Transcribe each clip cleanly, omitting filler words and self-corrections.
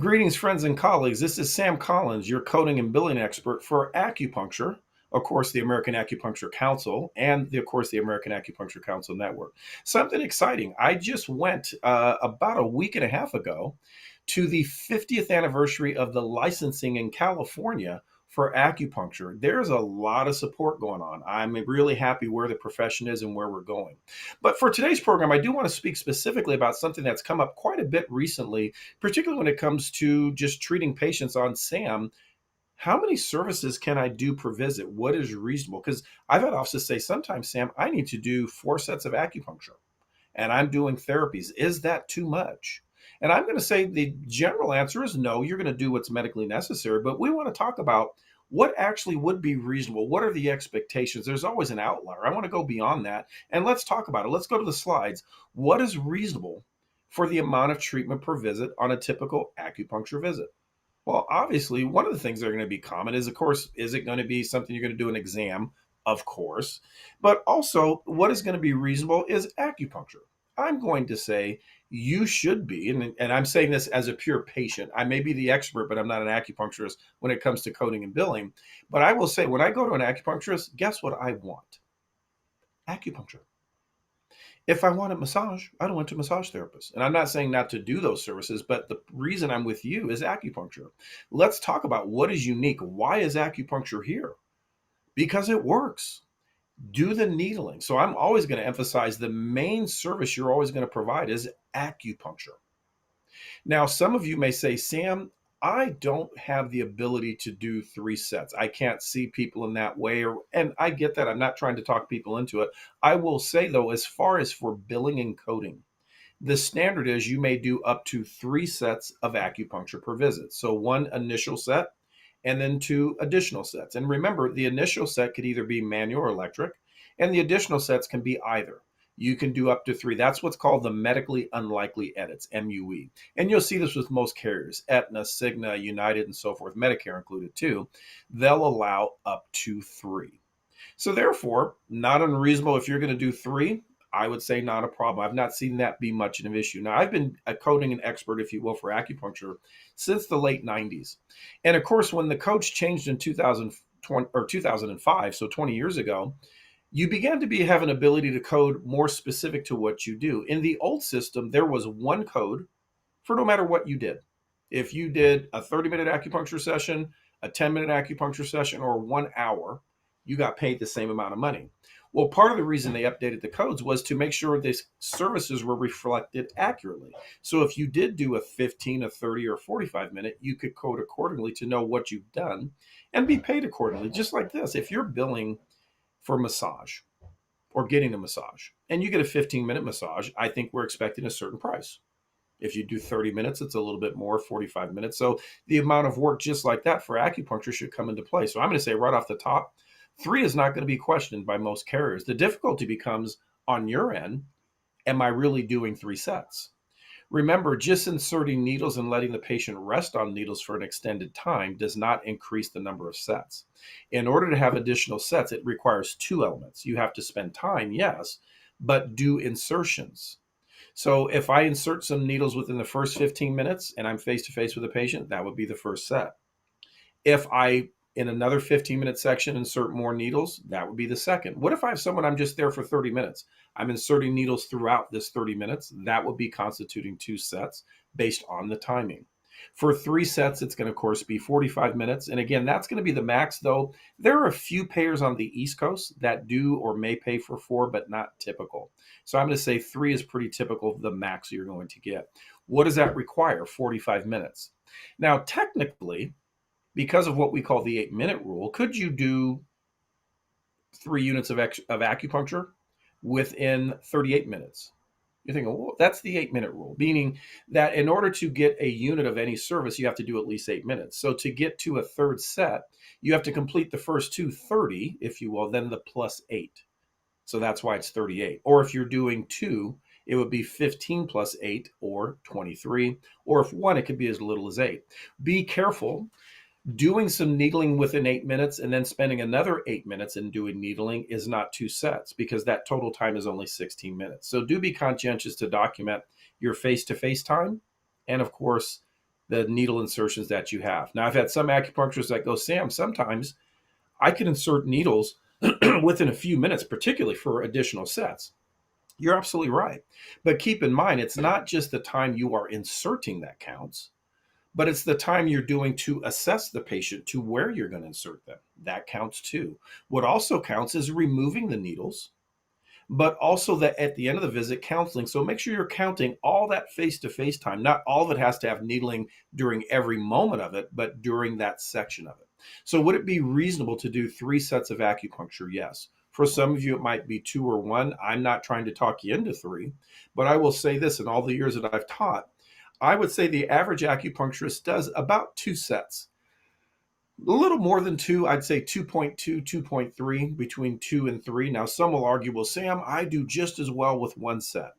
Greetings, friends and colleagues. This is Sam Collins, your coding and billing expert for acupuncture, of course, the American Acupuncture Council, and of course, the American Acupuncture Council Network. Something exciting. I just went about a week and a half ago to the 50th anniversary of the licensing in California for acupuncture. There's a lot of support going on. I'm really happy where the profession is and where we're going. But for today's program, I do want to speak specifically about something that's come up quite a bit recently, particularly when it comes to just treating patients on SAM. How many services can I do per visit? What is reasonable? Because I've had offices say sometimes, Sam, I need to do 4 sets of acupuncture and I'm doing therapies. Is that too much? And I'm going to say the general answer is no, you're going to do what's medically necessary. But we want to talk about what actually would be reasonable. What are the expectations? There's always an outlier. I want to go beyond that. And let's talk about it. Let's go to the slides. What is reasonable for the amount of treatment per visit on a typical acupuncture visit? Well, obviously, one of the things that are going to be common is, of course, is it going to be something you're going to do an exam? Of course. But also, what is going to be reasonable is acupuncture. I'm going to say you should be, and I'm saying this as a pure patient. I may be the expert, but I'm not an acupuncturist when it comes to coding and billing. But I will say, when I go to an acupuncturist, guess what I want? Acupuncture. If I want a massage, I don't want to massage therapist. And I'm not saying not to do those services, but the reason I'm with you is acupuncture. Let's talk about what is unique. Why is acupuncture here? Because it works. Do the needling. So I'm always going to emphasize the main service you're always going to provide is acupuncture. Now, some of you may say, Sam, I don't have the ability to do 3 sets. I can't see people in that way. And I get that. I'm not trying to talk people into it. I will say, though, as far as for billing and coding, the standard is you may do up to 3 sets of acupuncture per visit. So 1 initial set and then 2 additional sets. And remember, the initial set could either be manual or electric, and the additional sets can be either. You can do up to 3. That's what's called the medically unlikely edits, MUE. And you'll see this with most carriers, Aetna, Cigna, United, and so forth, Medicare included too. They'll allow up to 3. So therefore, not unreasonable if you're going to do 3. I would say not a problem. I've not seen that be much of an issue. Now, I've been a coding an expert, if you will, for acupuncture since the late 90s. And of course, when the codes changed in 2020 or 2005, so 20 years ago, you began to have an ability to code more specific to what you do. In the old system, there was one code for no matter what you did. If you did a 30-minute acupuncture session, a 10-minute acupuncture session, or 1 hour, you got paid the same amount of money. Well, part of the reason they updated the codes was to make sure these services were reflected accurately. So if you did do a 15, a 30, or 45-minute, you could code accordingly to know what you've done and be paid accordingly. Just like this, if you're billing for massage or getting a massage and you get a 15-minute massage, I think we're expecting a certain price. If you do 30 minutes, it's a little bit more, 45 minutes. So the amount of work just like that for acupuncture should come into play. So I'm going to say right off the top, 3 is not going to be questioned by most carriers. The difficulty becomes on your end, am I really doing 3 sets? Remember, just inserting needles and letting the patient rest on needles for an extended time does not increase the number of sets. In order to have additional sets, it requires 2 elements. You have to spend time, yes, but do insertions. So if I insert some needles within the first 15 minutes and I'm face to face with a patient, that would be the first set. If I, in another 15-minute section, insert more needles, that would be the second. What if I have someone I'm just there for 30 minutes? I'm inserting needles throughout this 30 minutes. That would be constituting 2 sets based on the timing. For 3 sets, it's going to, of course, be 45 minutes. And again, that's going to be the max, though. There are a few payers on the East Coast that do or may pay for 4, but not typical. So I'm going to say 3 is pretty typical of the max you're going to get. What does that require? 45 minutes. Now, technically, because of what we call the 8-minute rule, could you do 3 units of acupuncture within 38 minutes? You're thinking, well, that's the 8-minute rule, meaning that in order to get a unit of any service, you have to do at least 8 minutes. So to get to a third set, you have to complete the first 2 30, if you will, then the plus 8. So that's why it's 38. Or if you're doing 2, it would be 15 plus 8 or 23. Or if 1, it could be as little as 8. Be careful. Doing some needling within 8 minutes and then spending another 8 minutes in doing needling is not 2 sets because that total time is only 16 minutes. So do be conscientious to document your face-to-face time and, of course, the needle insertions that you have. Now, I've had some acupuncturists that go, Sam, sometimes I can insert needles within a few minutes, particularly for additional sets. You're absolutely right. But keep in mind, it's not just the time you are inserting that counts, but it's the time you're doing to assess the patient to where you're going to insert them. That counts too. What also counts is removing the needles, but also that at the end of the visit, counseling. So make sure you're counting all that face to face time. Not all of it has to have needling during every moment of it, but during that section of it. So would it be reasonable to do 3 sets of acupuncture? Yes. For some of you, it might be 2 or 1. I'm not trying to talk you into 3, but I will say this: in all the years that I've taught, I would say the average acupuncturist does about 2 sets. A little more than 2, I'd say 2.2, 2.3, between 2 and 3. Now, some will argue, well, Sam, I do just as well with 1 set.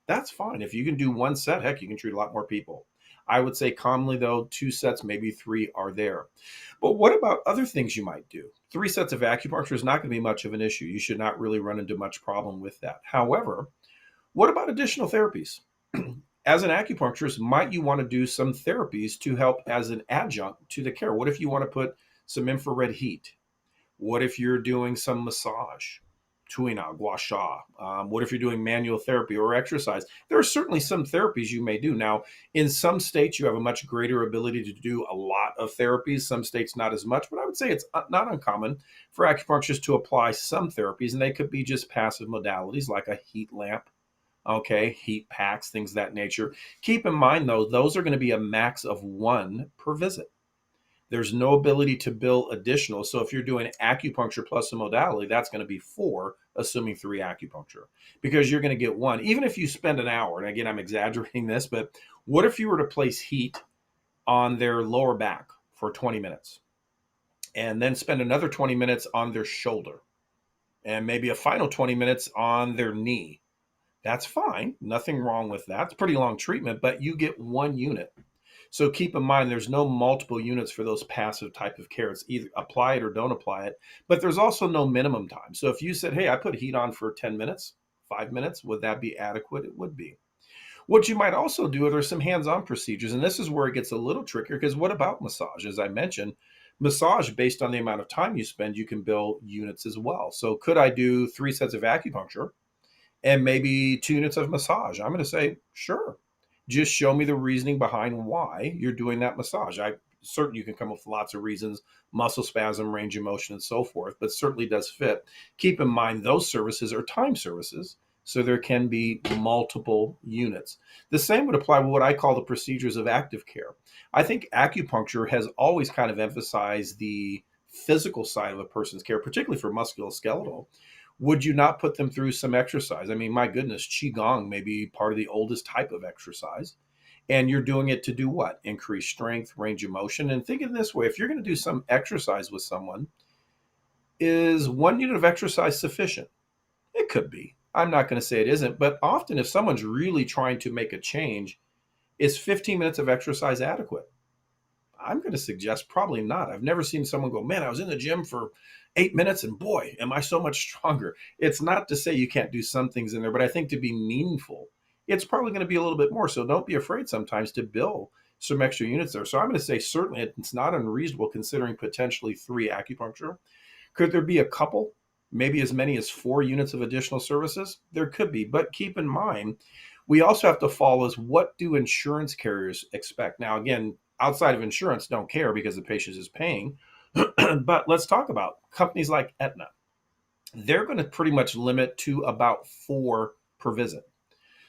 That's fine. If you can do 1 set, heck, you can treat a lot more people. I would say commonly, though, 2 sets, maybe 3 are there. But what about other things you might do? 3 sets of acupuncture is not going to be much of an issue. You should not really run into much problem with that. However, what about additional therapies? As an acupuncturist, might you want to do some therapies to help as an adjunct to the care? What if you want to put some infrared heat? What if you're doing some massage, tuina, gua sha? What if you're doing manual therapy or exercise? There are certainly some therapies you may do. Now, in some states, you have a much greater ability to do a lot of therapies. Some states, not as much, but I would say it's not uncommon for acupuncturists to apply some therapies, and they could be just passive modalities like a heat lamp. Okay, heat packs, things of that nature. Keep in mind, though, those are going to be a max of 1 per visit. There's no ability to bill additional. So if you're doing acupuncture plus a modality, that's going to be 4, assuming 3 acupuncture, because you're going to get 1. Even if you spend an hour, and again, I'm exaggerating this, but what if you were to place heat on their lower back for 20 minutes and then spend another 20 minutes on their shoulder and maybe a final 20 minutes on their knee? That's fine. Nothing wrong with that. It's a pretty long treatment, but you get 1 unit. So keep in mind, there's no multiple units for those passive type of care. It's either apply it or don't apply it, but there's also no minimum time. So if you said, hey, I put heat on for 10 minutes, 5 minutes, would that be adequate? It would be. What you might also do are there's some hands-on procedures, and this is where it gets a little trickier, because what about massage? As I mentioned, massage, based on the amount of time you spend, you can bill units as well. So could I do 3 sets of acupuncture and maybe 2 units of massage? I'm going to say, sure. Just show me the reasoning behind why you're doing that massage. I certainly, you can come up with lots of reasons: muscle spasm, range of motion, and so forth, but certainly does fit. Keep in mind, those services are time services, so there can be multiple units. The same would apply with what I call the procedures of active care. I think acupuncture has always kind of emphasized the physical side of a person's care, particularly for musculoskeletal. Would you not put them through some exercise? I mean, my goodness, Qigong may be part of the oldest type of exercise. And you're doing it to do what? Increase strength, range of motion. And think of it this way: if you're going to do some exercise with someone, is 1 unit of exercise sufficient? It could be. I'm not going to say it isn't, but often if someone's really trying to make a change, is 15 minutes of exercise adequate? I'm going to suggest probably not. I've never seen someone go, man, I was in the gym for 8 minutes and boy, am I so much stronger. It's not to say you can't do some things in there, but I think to be meaningful, it's probably going to be a little bit more. So don't be afraid sometimes to bill some extra units there. So I'm going to say certainly it's not unreasonable considering potentially 3 acupuncture. Could there be a couple, maybe as many as 4 units of additional services? There could be, but keep in mind, we also have to follow is what do insurance carriers expect? Now, again, outside of insurance, don't care because the patient is paying. But let's talk about companies like Aetna. They're going to pretty much limit to about 4 per visit.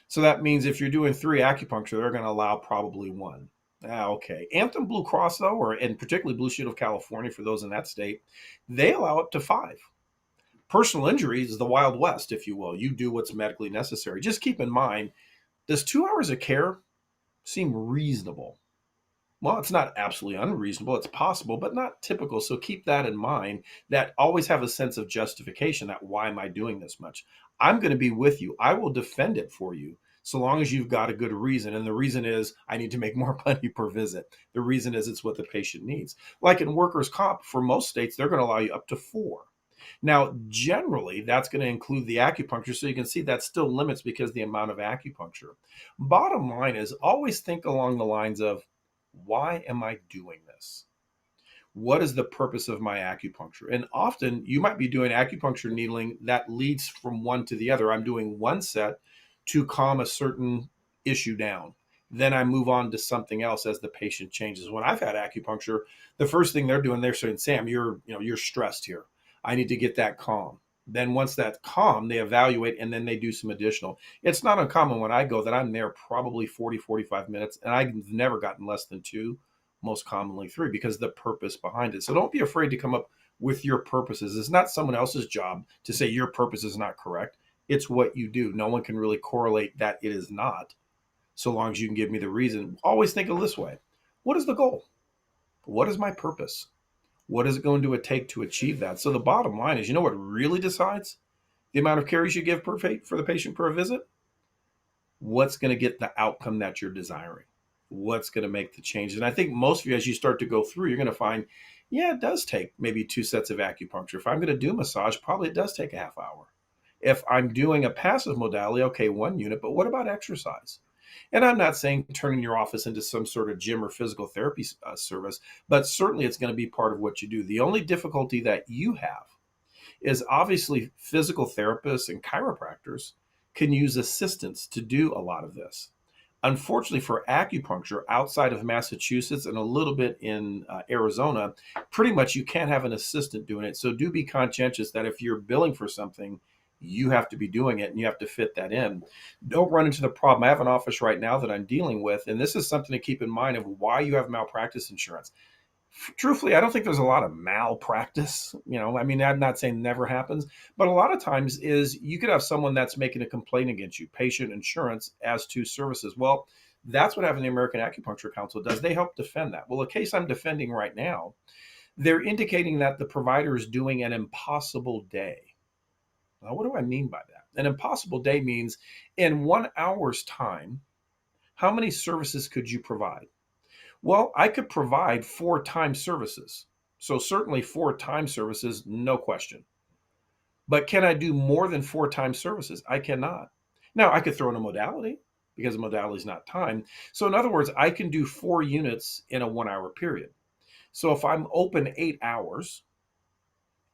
So that means if you're doing 3 acupuncture, they're going to allow probably 1. Okay. Anthem Blue Cross, though, and particularly Blue Shield of California, for those in that state, they allow up to 5. Personal injury is the Wild West, if you will. You do what's medically necessary. Just keep in mind, does 2 hours of care seem reasonable? Well, it's not absolutely unreasonable. It's possible, but not typical. So keep that in mind. That always have a sense of justification. That why am I doing this much? I'm going to be with you. I will defend it for you so long as you've got a good reason. And the reason is I need to make more money per visit. The reason is it's what the patient needs. Like in workers' comp, for most states, they're going to allow you up to 4. Now, generally, that's going to include the acupuncture. So you can see that still limits because the amount of acupuncture. Bottom line is always think along the lines of, Why am I doing this? What is the purpose of my acupuncture? And often you might be doing acupuncture needling that leads from one to the other. I'm doing one set to calm a certain issue down. Then I move on to something else as the patient changes. When I've had acupuncture, the first thing they're doing, they're saying, Sam, you're stressed here. I need to get that calm. Then once that's calm, they evaluate and then they do some additional. It's not uncommon when I go that I'm there probably 40, 45 minutes, and I've never gotten less than two, most commonly three, because the purpose behind it. So don't be afraid to come up with your purposes. It's not someone else's job to say your purpose is not correct. It's what you do. No one can really correlate that it is not, so long as you can give me the reason. Always think of this way. What is the goal? What is my purpose? What is it going to take to achieve that? So the bottom line is, you know what really decides the amount of care you should give for the patient per visit? What's going to get the outcome that you're desiring? What's going to make the change? And I think most of you, as you start to go through, you're going to find, yeah, it does take maybe two sets of acupuncture. If I'm going to do massage, probably it does take a half hour. If I'm doing a passive modality, okay, 1 unit, but what about exercise? And I'm not saying turning your office into some sort of gym or physical therapy service, but certainly it's going to be part of what you do. The only difficulty that you have is obviously physical therapists and chiropractors can use assistants to do a lot of this. Unfortunately, for acupuncture outside of Massachusetts and a little bit in Arizona, pretty much you can't have an assistant doing it. So do be conscientious that if you're billing for something, you have to be doing it and you have to fit that in. Don't run into the problem. I have an office right now that I'm dealing with, and this is something to keep in mind of why you have malpractice insurance. Truthfully, I don't think there's a lot of malpractice. I mean, I'm not saying never happens, but a lot of times is you could have someone that's making a complaint against you, patient insurance, as to services. Well, that's what having the American Acupuncture Council does. They help defend that. Well, the case I'm defending right now, they're indicating that the provider is doing an impossible day. Now, what do I mean by that? An impossible day means in 1 hour's time, how many services could you provide? Well, I could provide 4 time services. So certainly 4 time services, no question. But can I do more than 4 time services? I cannot. Now, I could throw in a modality because the modality is not time. So in other words, I can do 4 units in a 1 hour period. So if I'm open 8 hours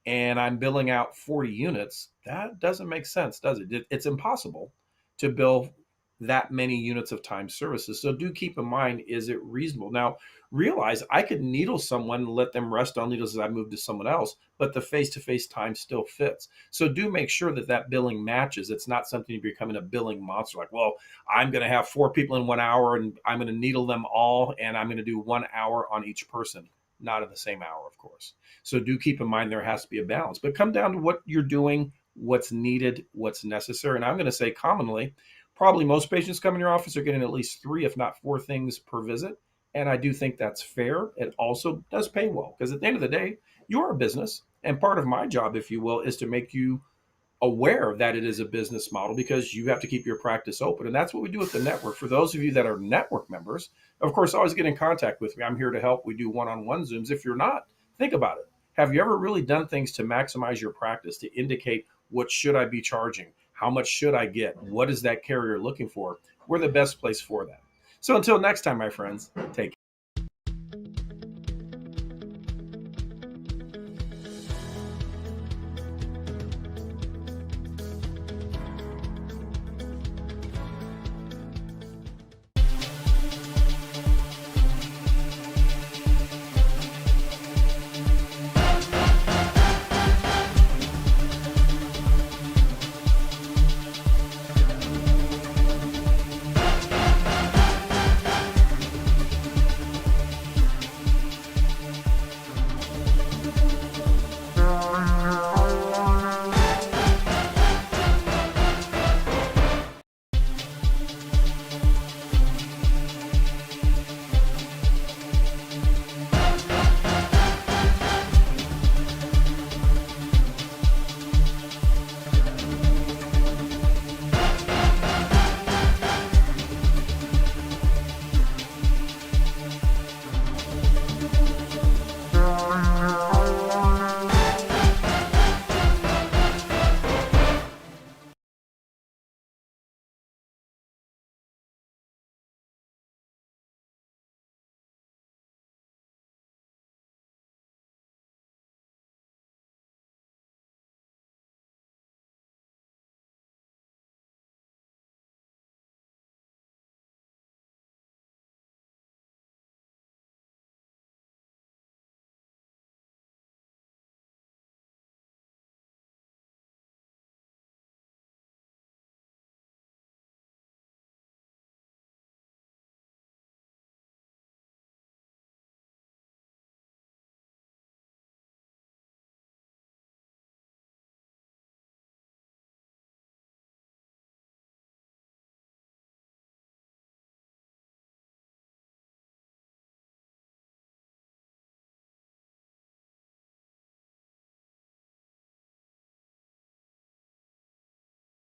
and I'm billing out 40 units, that doesn't make sense, does it? It's impossible to bill that many units of time services. So do keep in mind, is it reasonable? Now, realize I could needle someone and let them rest on needles as I move to someone else, but the face-to-face time still fits. So do make sure that that billing matches. It's not something you're becoming a billing monster like, well, I'm going to have 4 people in 1 hour and I'm going to needle them all and I'm going to do 1 hour on each person. Not in the same hour, of course. So do keep in mind there has to be a balance, but come down to what you're doing, what's needed, what's necessary. And I'm going to say commonly, probably most patients come in your office are getting at least 3, if not 4 things per visit. And I do think that's fair. It also does pay well because at the end of the day, you're a business. And part of my job, if you will, is to make you aware that it is a business model because you have to keep your practice open. And that's what we do with the network. For those of you that are network members, of course, always get in contact with me. I'm here to help. We do one-on-one Zooms. If you're not, think about it. Have you ever really done things to maximize your practice, to indicate what should I be charging? How much should I get? What is that carrier looking for? We're the best place for that. So until next time, my friends, take care.